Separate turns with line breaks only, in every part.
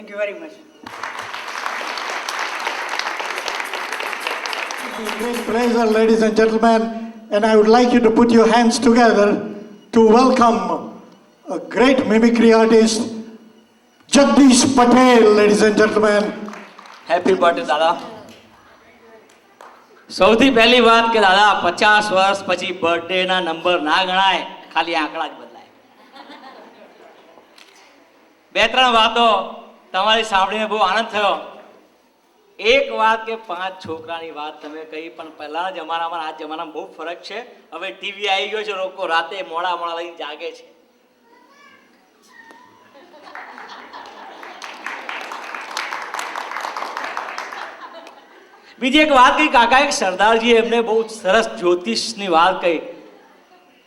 Thank you very much.
Great pleasure, ladies and gentlemen, and I would like you to put your hands together to welcome a great mimicry artist, Jagdish Patel, ladies and gentlemen.
Happy birthday દાદા. સૌથી પહેલી વાત કે દાદા 50 વર્ષ પછી બર્થડેના number ના ગણાય, ખાલી આંકડા જ બદલાય. બે ત્રણ વાતો તમારી સાંભળીને બહુ આનંદ થયો. એક વાત કે 5 છોકરાની વાત તમે કહી, પણ પહેલાના જમાનામાં આ જમાનામાં બહુ ફરક છે. હવે ટીવી આવી ગયો છે, લોકો રાતે મોડા મોડા લઈને જાગે છે. બીજી એક વાત કહી, કાકા એક સરદારજી એમને બહુ સરસ જ્યોતિષની વાત કહી.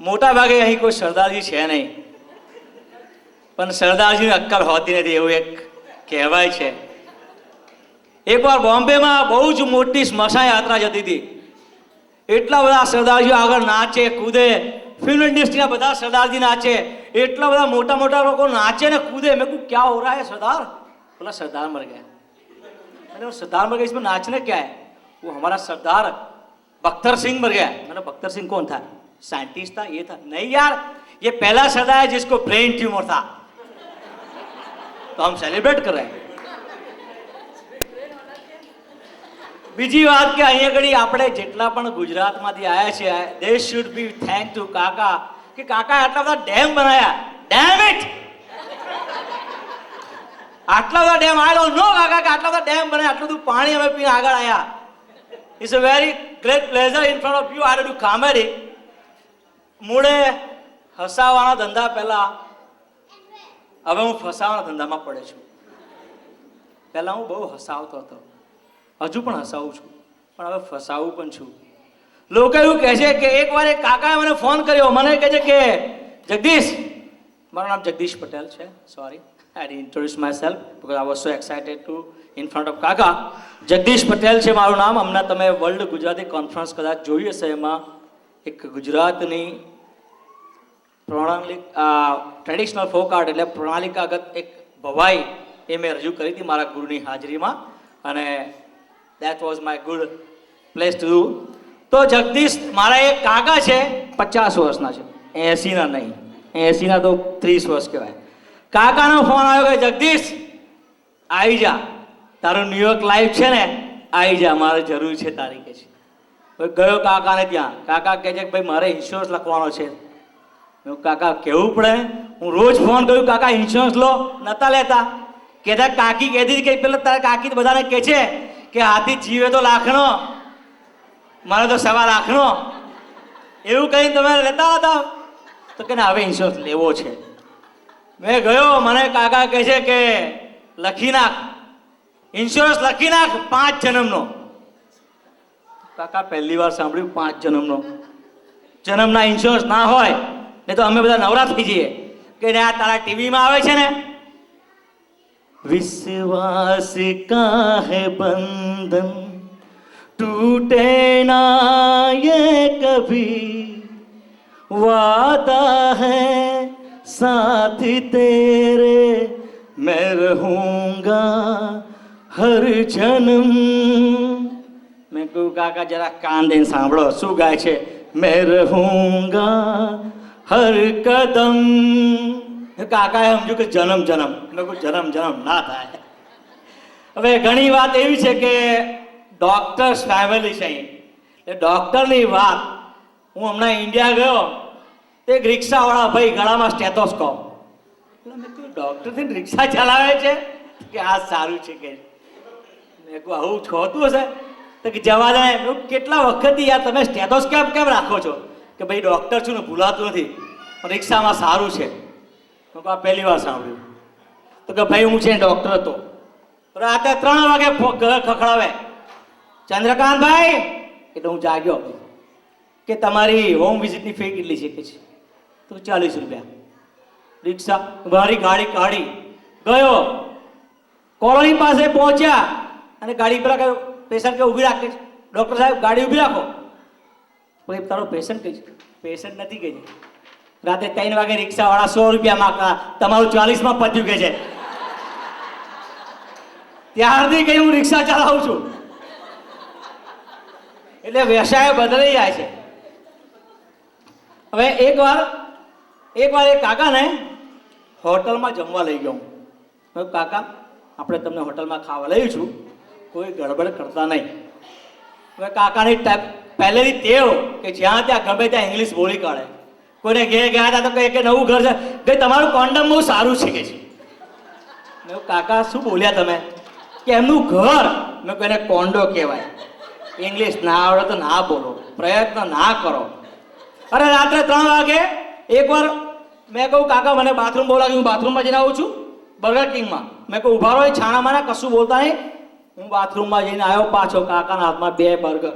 મોટા ભાગે અહીં કોઈ સરદારજી છે નહીં, પણ સરદારજીની અક્કલ હોતી નથી એવું એક કહેવાય છે. એકવાર બોમ્બેમાં બહુ જ મોટી સ્મશાન યાત્રા જતી હતી. એટલા બધા સરદારજીઓ આગળ નાચે કૂદે, ફિલ્મ ઇન્ડસ્ટ્રીના બધા સરદારજી નાચે, એટલા બધા મોટા મોટા લોકો નાચે ને કૂદે. મેં કહ્યું ક્યાં હો રહા હે સરદાર? बोला सरदार मर गया. मैंने सरदार मर गया, इसमें नाचने क्या है? वो हमारा सरदार बख्तर सिंह मर गया. मैंने बख्तर सिंह कौन था? साइंटिस्ट था, ये था. नहीं यार, ये पहला सरदार है जिसको ब्रेन ट्यूमर था, तो हम सेलिब्रेट कर रहे हैं. બીજી વાત કે અહીંયા ઘડી આપણે જેટલા પણ ગુજરાતમાંથી આવ્યા છે, they should be thank to કાકા, કે કાકા આટલા બધા ડેમ બનાવ્યા. ડેમ ઇટ, આટલા બધા ડેમ આવેલો નો કાકા કે આટલા બધા ડેમ બને, આટલું બધું પાણી અમે પીને આગળ આવ્યા. It's a very great pleasure in front of you. I do comedy. મૂળે હસાવાના ધંધા પહેલા, હવે હું ફસાવાના ધંધામાં પડે છું. પહેલા હું બહુ હસાવતો હતો, હજુ પણ હસાવું છું, પણ હવે ફસાવું પણ છું. લોકો એવું કહે છે કે એકવાર એક કાકાએ મને ફોન કર્યો, મને કહે છે કે જગદીશ, મારું નામ જગદીશ પટેલ છે, sorry I didn't introduce myself because I was so excited to in front of કાકા. જગદીશ પટેલ છે મારું નામ. હમણાં તમે વર્લ્ડ ગુજરાતી કોન્ફરન્સ કદાચ જોઈ હશે, એમાં એક ગુજરાતની ટ્રેડિશનલ ફોક આર્ટ એટલે પ્રણાલિકાગત એક ભવાઈ એ મેં રજૂ કરી હતી મારા ગુરુની હાજરીમાં, અને that was my good place to do. તો જગદીશ મારા એક કાકા છે, 50 વર્ષના છે, 80ના નહીં, 80ના તો 30 વર્ષ કહેવાય. કાકાનો ફોન આવ્યો કે જગદીશ આવી જા, તારું ન્યુયોર્ક લાઈવ છે ને, આવી જા, મારે જરૂર છે તારી કે છે. ગયો કાકાને ત્યાં. કાકા કહે છે કે ભાઈ મારે ઇન્સ્યોરન્સ લખવાનો છે. મેં કાકા કહેવું પડે, હું રોજ ફોન કર્યું, કાકા ઇન્સ્યોરન્સ લો, નતા લેતા. કહેતા કાકી કહેતી કે પેલા તારા કાકી બધાને કહે છે કે હાથી જીવે તો લાખનો, મારે તો 1.25 લાખનો, એવું કહીને તમે લેતા હતા. તો કે હવે ઇન્સ્યોરન્સ લેવો છે. મેં ગયો, મને કાકા કહે છે કે લખી નાખ, ઇન્સ્યોરન્સ લખી નાખ 5 જન્મનો. કાકા પહેલી વાર સાંભળ્યું 5 જન્મનો. જન્મના ઇન્સ્યોરન્સ ના હોય ને તો અમે બધા નવરા થઈ જઈએ કે આ તારા ટીવીમાં આવે છે ને, विश्वास का है बंधन टूटे ना ये कभी, वादा है साथ तेरे मैं रहूंगा हर जन्म. મેં કહ્યું કાકા જરા કાન દઈને સાંભળો શું ગાય છે. मैं रहूंगा हर कदम. કાકાએ સમજ્યું કે જન્મ જન્મ. મેં કહ્યું જન્મ જન્મ ના થાય. હવે ઘણી વાત એવી છે કે ડોક્ટર્સ ફેમિલી છે અહીં, એ ડોક્ટરની વાત. હું હમણાં ઇન્ડિયા ગયો, તે એક રિક્ષાવાળા ભાઈ ગળામાં સ્ટેથોસ્કોપ. એટલે મેં કહ્યું ડોક્ટરથી રિક્ષા ચલાવે છે કે આ સારું છે કે. મેં કહું આવું છોતું હશે તો કે જવા જાય. મેં કેટલા વખતથી યાર તમે સ્ટેથોસ્કોપ કેમ રાખો છો? કે ભાઈ ડોક્ટર છું ને ભૂલાતું નથી, પણ રિક્ષામાં સારું છે. મેં આ પહેલી વાર સાંભળ્યું. તો કે ભાઈ હું છે ડૉક્ટર હતો. રાતે 3 વાગે ઘર ખખડાવે, ચંદ્રકાંતભાઈ. એટલે હું જાગ્યો કે તમારી હોમ વિઝિટની ફી કેટલી છે? કે છે તો 40 રૂપિયા. રિક્ષા મારી ગાડી કાઢી ગયો, કોલોની પાસે પહોંચ્યા અને ગાડી પેલા કહ્યું પેશન્ટ કે ઊભી રાખે. ડૉક્ટર સાહેબ ગાડી ઊભી રાખો. ભાઈ તારો પેશન્ટ કઈ છે? પેશન્ટ નથી કઈ. રાતે 3 વાગે રિક્ષાવાળા 100 રૂપિયા માંગતા, તમારું 40માં પત્યું કે છે. ત્યારથી કઈ હું રિક્ષા ચલાવું છું. એટલે વ્યવસાય બદલાઈ જાય છે. હવે એકવાર એ કાકાને હોટલમાં જમવા લઈ ગયો. મેં કીધું, કાકા આપણે તમને હોટલમાં ખાવા લઈ છું, કોઈ ગડબડ કરતા નહીં. હવે કાકાની પહેલેથી ટેવ કે જ્યાં ત્યાં ગમે ત્યાં ઇંગ્લિશ બોલી કાઢે. કોઈને ઘેર ગયા હતા તો કહે કે નવું ઘર છે, ભાઈ તમારું કોન્ડમ બહુ સારું છે કે છે. મેં કીધું, કાકા શું બોલ્યા તમે? કે એમનું ઘર. મેં કોઈને કોન્ડો કહેવાય. ઇંગ્લિશ ના આવડે તો ના બોલો, પ્રયત્ન ના કરો. અરે રાત્રે 3 વાગે એકવાર મેં કહું, કાકા મને બાથરૂમ બહુ લાગ્યું, હું બાથરૂમમાં જઈને આવું છું બર્ગર કિંગમાં. મેં કહું ઊભા રહો, છાણામાં કશું બોલતા નહીં. હું બાથરૂમમાં જઈને આવ્યો પાછો, કાકાના હાથમાં 2 બર્ગર.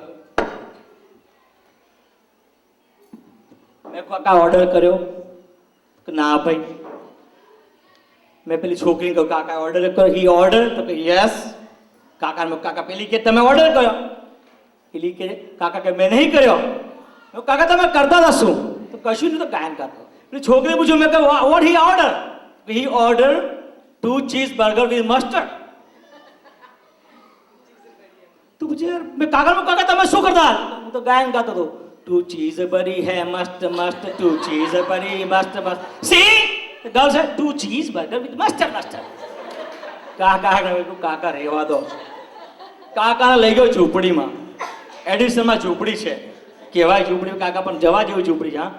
મેં કાકા ઓર્ડર કર્યો કે ના ભાઈ. મેં પેલી છોકરીને કહ્યું, કાકા ઓર્ડર કર્યો? હી ઓર્ડર? તો કે યસ. કાકા પેલી કે તમે ઓર્ડર કર્યો? પેલી કે કાકા કે મેં નહીં કર્યો. કાકા તમે કરતા હતા શું? તો કશું નહીં, તો ગાયન કરતો. પેલી છોકરીને પૂછ્યું, મેં કહ્યું what he order? He order 2 cheese burger with mustard. તું પૂછે મેં કાકા તમે શું કરતા? હું તો ગાયન ગાતો હતો. 2 cheese બરી હે મસ્ત મસ્ત, 2 cheese બરી મસ્ત મસ્ત. સી ગર્લ છે 2 cheese burger with mustard. કાકા રહેવા દો. કાકાને લઈ ગયો ઝૂંપડીમાં. એડિશનમાં ઝૂંપડી છે, કહેવાય ઝૂંપડી, કાકા પણ જવા જેવું ઝૂંપડી છે. હા,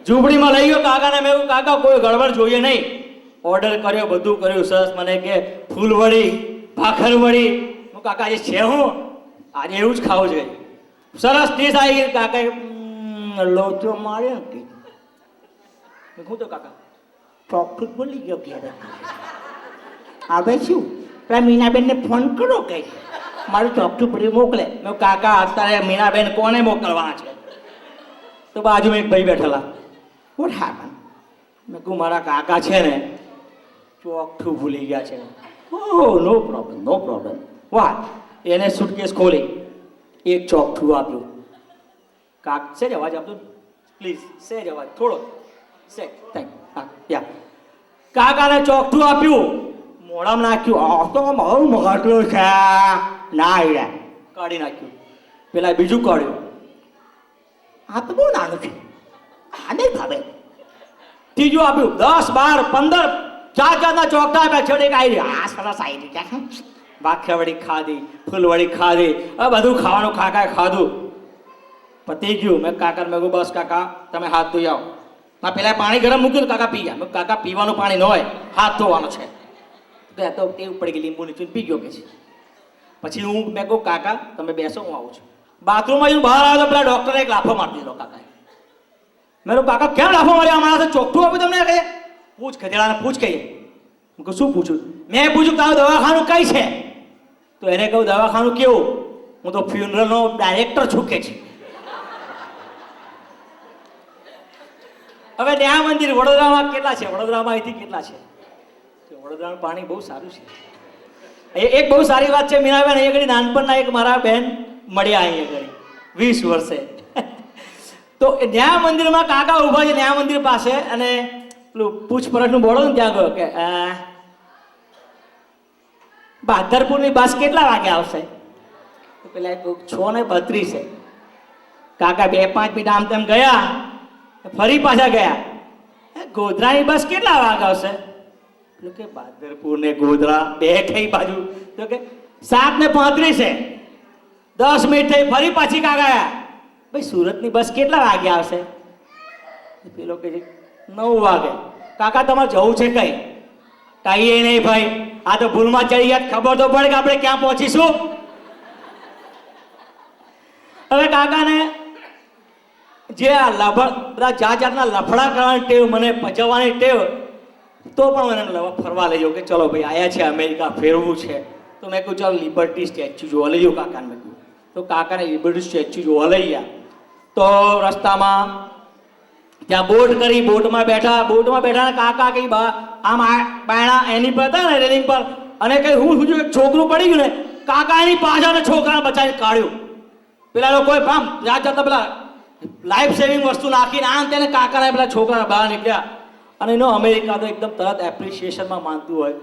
ઝૂંપડીમાં લઈ ગયો કાકાને. મેં કહ્યું, કાકા કોઈ ગડબડ જોઈએ નહીં. ઓર્ડર કર્યો, બધું કર્યું સરસ. મને કે ફૂલવડી, ભાખરવડી. હું કાકા આજે છે, હું આજે એવું જ ખાવું છે. સરસ ડીશ આવી ગઈ. કાકાએ લોચો માર્યો. હું તો કાકા ચોખ્ખું બોલી ગયો ઘેર. હવે શું પેલા મીનાબેનને ફોન કરો કે મારું ચોકઠું પડી મોકલે. મેં કાકા અત્યારે મીનાબેન કોને મોકલવાના છે? તો બાજુમાં એક ભાઈ બેઠેલા. What happen? મેં કહું મારા કાકા છે ને ચોકઠું ભૂલી ગયા છે. ઓહ નો પ્રોબ્લેમ. વાહ. એને સુટકેસ ખોલી, એક ચોકઠું આપ્યું. સેજ અવાજ આપજો પ્લીઝ, સેજ અવાજ થોડો સેજ. થેન્ક હા યા. કાકાને ચોકઠું આપ્યું, મોઢામાં નાખ્યું. આ તો મારું મગાટલું છે ના આવ્યા. કાઢી નાખ્યું. પેલા બીજું કાઢ્યું. આ તો બહુ નાનું છે, આ નહીં ભાવે. ત્રીજું આપ્યું. 10 12 15 જાતના ચોકઠા આપ્યા. છેવટે એક આવી આ સરસ આવી ગયા. ભાખરવડી ખાધી, ફૂલવડી ખાધી, આ બધું ખાવાનું કાકાએ ખાધું. પતી ગયું. મેં કાકાને મેં કહ્યું બસ કાકા તમે હાથ ધોઈ આવો. ના પેલા પાણી ગરમ મૂક્યું તો કાકા પી ગયા. મેં કાકા પીવાનું પાણી ન હોય, હાથ ધોવાનો છે. તો ટેવ પડી ગઈ, લીંબુ નીચું પી ગયો કે છે. પછી હું મેં કહું કાકા તમે બેસો, હું આવું છું. બાથરૂમમાં જઈને બહાર આવ્યો તો પેલા ડૉક્ટરે એક લાફો મારી દીધો કાકાએ. મેં કહ્યું કાકા કેમ લાફો માર્યો? અમારા સાથે ચોખ્ઠું આપ્યું તમને કહે. પૂછ ખદેડાને પૂછ કહીએ. હું કહું શું પૂછું? મેં પૂછ્યું તારું દવાખાનું કઈ છે? તો એને કહું દવાખાનું કેવું? હું તો ફ્યુનરલનો ડાયરેક્ટર છું કે છે. હવે ન્યાય મંદિર વડોદરામાં કેટલા છે? વડોદરામાં અહીંથી કેટલા છે? વડોદરાનું પાણી બહુ સારું છે. એક બહુ સારી વાત છે મીનાબેન, અહીંયા ઘડી નાનપણના એક મારા બહેન મળ્યા અહીંયા ઘડી 20 વર્ષે. તો ન્યાય મંદિરમાં કાકા ઊભા છે ન્યાય મંદિર પાસે, અને પેલું પૂછપરછનું બોલો ને ત્યાં ગયો કે બહાદરપુરની બસ કેટલા વાગે આવશે? તો પેલા 6:32. કાકા 2-5 મિનિટ આમ તેમ ગયા, ફરી પાછા ગયા. ગોધરાની બસ કેટલા વાગે આવશે? એટલે કે બહાદરપુર ને ગોધરા બે કઈ બાજુ? તો કે 7:35. 10 મિનિટ થઈ, ફરી પાછી કાકા આવ્યા. ભાઈ સુરતની બસ કેટલા વાગે આવશે? પેલો કે 9 વાગે. કાકા તમારે જવું છે કઈ? કહીએ નહીં ભાઈ, આ તો ભૂલમાં ચડી ગયા, ખબર તો પડે કે આપણે ક્યાં પહોંચીશું. હવે કાકાને જે આ બધા જાતના લફડા કરવાની ટેવ, મને પચવવાની ટેવ, તો પણ મને ફરવા લઈ જાઉં કે ચલો ભાઈ આયા છે અમેરિકા, ફેરવું છે. તો મેં કહ્યું ચાલો લિબર્ટી સ્ટેચ્યુ જોવા લઈ જાઉં કાકાને. મેં કહ્યું તો કાકાને લિબર્ટી સ્ટેચ્યુ જોવા લઈ ગયા. તો રસ્તામાં ત્યાં બોટ કરી, બોટમાં બેઠા કાકા કઈ આમ બાયણા એની પર હતા ને રેલિંગ પર, અને કઈ હું એક છોકરું પડી ગયું ને, કાકા એની પાછળ છોકરાને બચાવી કાઢ્યું. પેલા લોકોએ આમ જાત જાતના પેલા લાઈફ સેવિંગ વસ્તુ નાખીને આમ તેને કાકાને પેલા છોકરા બહાર નીકળ્યા. અને એનો અમેરિકા તો એકદમ તરત એપ્રિશિએશનમાં માનતું હોય